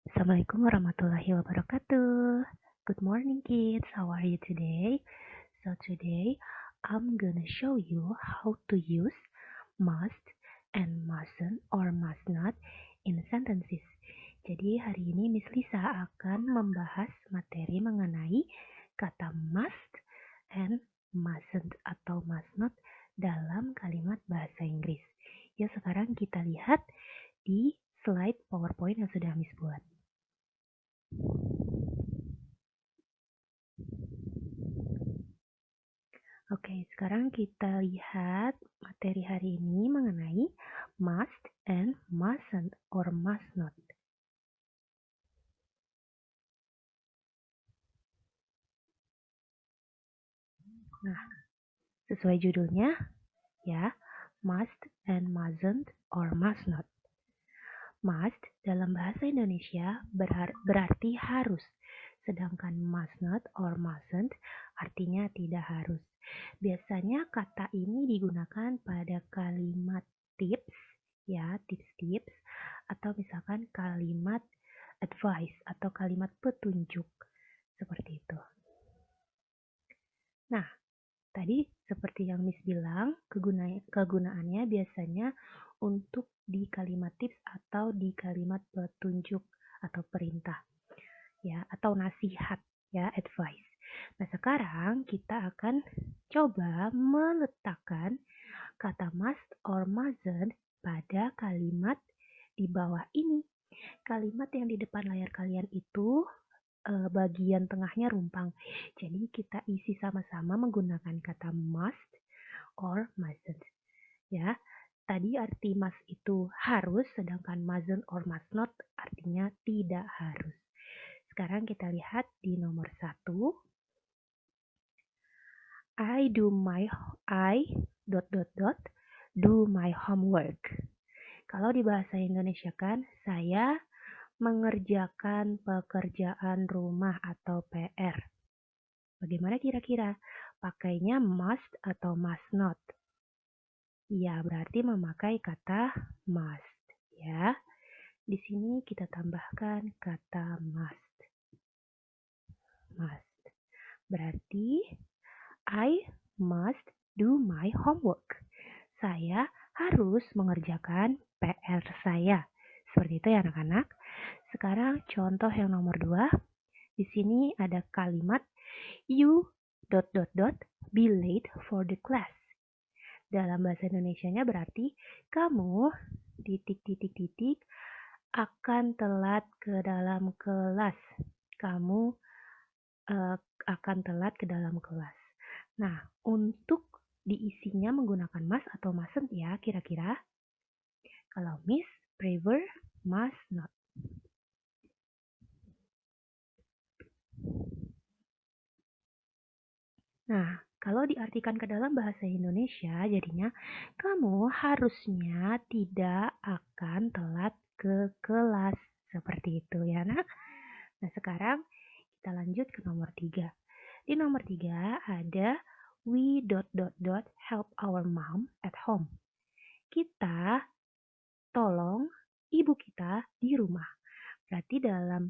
Assalamualaikum warahmatullahi wabarakatuh. Good morning, kids. How are you today? So today, I'm gonna show you how to use must and mustn't or must not in sentences. Jadi hari ini Miss Lisa akan membahas materi mengenai kata must and mustn't atau must not dalam kalimat bahasa Inggris. Ya, sekarang kita lihat di slide PowerPoint yang sudah Miss buat. Oke, sekarang kita lihat materi hari ini mengenai must and mustn't or must not. Nah, sesuai judulnya ya, must and mustn't or must not. Must dalam bahasa Indonesia berarti harus, sedangkan must not or mustn't artinya tidak harus. Biasanya kata ini digunakan pada kalimat tips, ya, tips-tips, atau misalkan kalimat advice atau kalimat petunjuk, seperti itu. Nah, tadi seperti yang Miss bilang, kegunaannya biasanya untuk di kalimat tips atau di kalimat petunjuk atau perintah, ya, atau nasihat, ya, advice. Nah, sekarang kita akan coba meletakkan kata must or mustn't pada kalimat di bawah ini. Kalimat yang di depan layar kalian itu bagian tengahnya rumpang. Jadi kita isi sama-sama menggunakan kata must or mustn't. Ya, tadi arti must itu harus, sedangkan mustn't or must not artinya tidak harus. Sekarang kita lihat di nomor 1. I do my homework. Kalau di bahasa Indonesia kan, saya mengerjakan pekerjaan rumah atau PR. Bagaimana kira-kira? Pakainya must atau must not? Ya, berarti memakai kata must, ya. Di sini kita tambahkan kata must. Must. Berarti I must do my homework. Saya harus mengerjakan PR saya. Seperti itu ya anak-anak. Sekarang contoh yang nomor 2. Di sini ada kalimat you ... be late for the class. Dalam bahasa Indonesianya berarti kamu ... akan telat ke dalam kelas. Kamu akan telat ke dalam kelas. Nah, untuk diisinya menggunakan must atau mustn't ya kira-kira? Kalau Miss prefer must not. Nah, kalau diartikan ke dalam bahasa Indonesia, jadinya kamu harusnya tidak akan telat ke kelas. Seperti itu ya, nak. Nah, sekarang kita lanjut ke nomor 3. Di nomor 3 ada we ... help our mom at home. Kita tolong ibu kita di rumah. Berarti dalam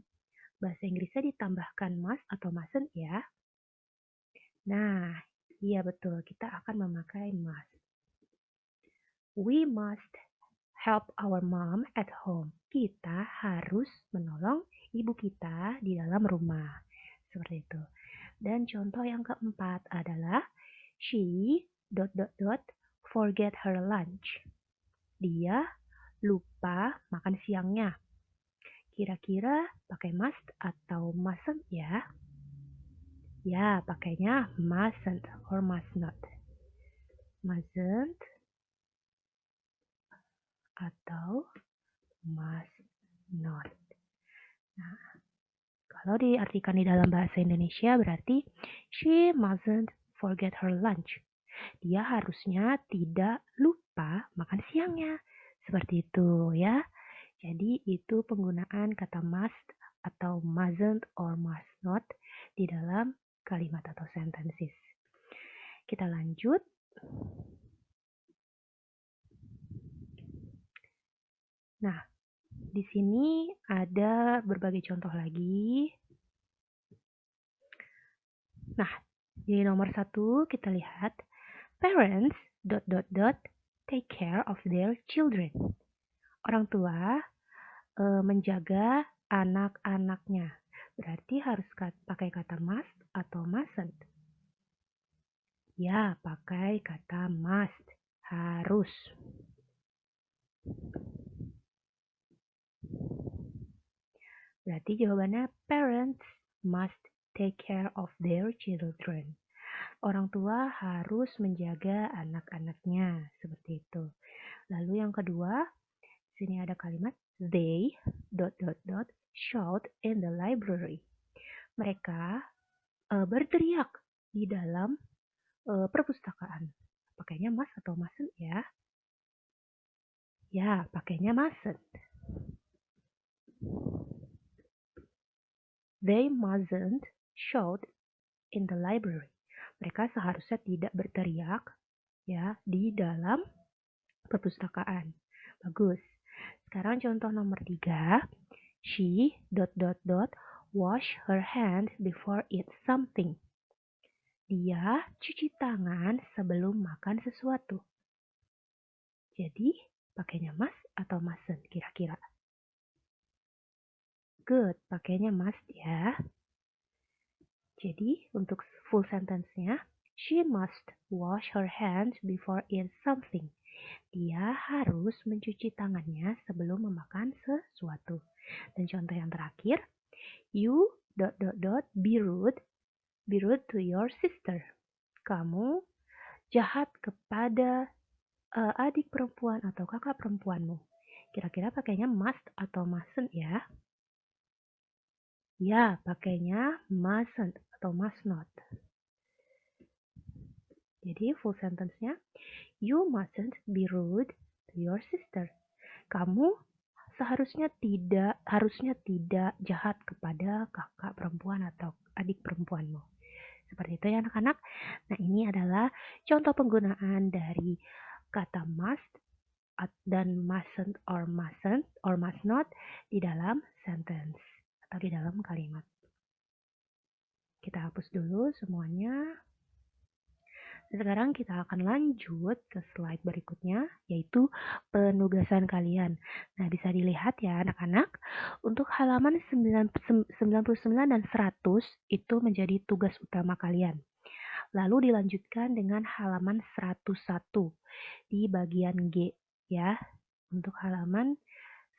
bahasa Inggrisnya ditambahkan must atau mustn't ya. Nah, iya betul, kita akan memakai must. We must help our mom at home. Kita harus menolong ibu kita di dalam rumah. Seperti itu. Dan contoh yang keempat adalah she ... forget her lunch. Dia lupa makan siangnya. Kira-kira pakai must atau mustn't ya? Ya, pakainya mustn't or must not. Mustn't atau must not. Nah, kalau diartikan di dalam bahasa Indonesia berarti she mustn't forget her lunch. Dia harusnya tidak lupa makan siangnya. Seperti itu ya. Jadi itu penggunaan kata must atau mustn't or must not di dalam kalimat atau sentences. Kita lanjut. Nah, di sini ada berbagai contoh lagi. Nah, di nomor 1 kita lihat parents take care of their children. Orang tua menjaga anak-anaknya. Berarti harus pakai kata must atau mustn't? Ya, pakai kata must. Harus. Berarti jawabannya parents must take care of their children. Orang tua harus menjaga anak-anaknya. Seperti itu. Lalu yang kedua, sini ada kalimat they shout in the library. Mereka berteriak di dalam perpustakaan. Pakainya must atau mustn't ya? Ya, pakainya mustn't. They mustn't shout in the library. Mereka seharusnya tidak berteriak ya di dalam perpustakaan. Bagus. Sekarang contoh nomor 3. She wash her hand before eat something. Dia cuci tangan sebelum makan sesuatu. Jadi, pakainya must atau mustn't kira-kira? Good, pakainya must ya. Jadi, untuk full sentence-nya, she must wash her hands before eat something. Dia harus mencuci tangannya sebelum memakan sesuatu. Dan contoh yang terakhir, you be rude to your sister. Kamu jahat kepada adik perempuan atau kakak perempuanmu. Kira-kira pakainya must atau mustn't ya? Ya, pakainya mustn't atau must not. Jadi full sentence-nya, you mustn't be rude to your sister. Kamu harusnya tidak jahat kepada kakak perempuan atau adik perempuanmu. Seperti itu ya anak-anak. Nah, ini adalah contoh penggunaan dari kata must dan mustn't or must not di dalam sentence atau di dalam kalimat. Kita hapus dulu semuanya. Sekarang kita akan lanjut ke slide berikutnya, yaitu penugasan kalian. Nah, bisa dilihat ya anak-anak, untuk halaman 99 dan 100 itu menjadi tugas utama kalian. Lalu dilanjutkan dengan halaman 101 di bagian G ya. Untuk halaman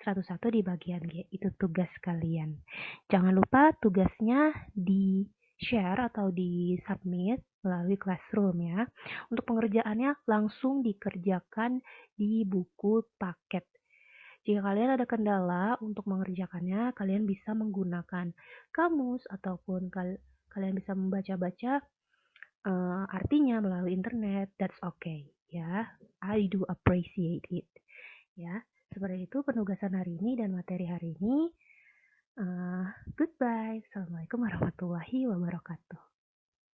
101 di bagian G, itu tugas kalian. Jangan lupa tugasnya di-share atau di-submit melalui Classroom ya. Untuk pengerjaannya langsung dikerjakan di buku paket. Jika kalian ada kendala untuk mengerjakannya, kalian bisa menggunakan kamus ataupun kalian bisa membaca-baca artinya melalui internet. That's okay ya. I do appreciate it ya. Seperti itu penugasan hari ini dan materi hari ini. Goodbye. Assalamualaikum warahmatullahi wabarakatuh.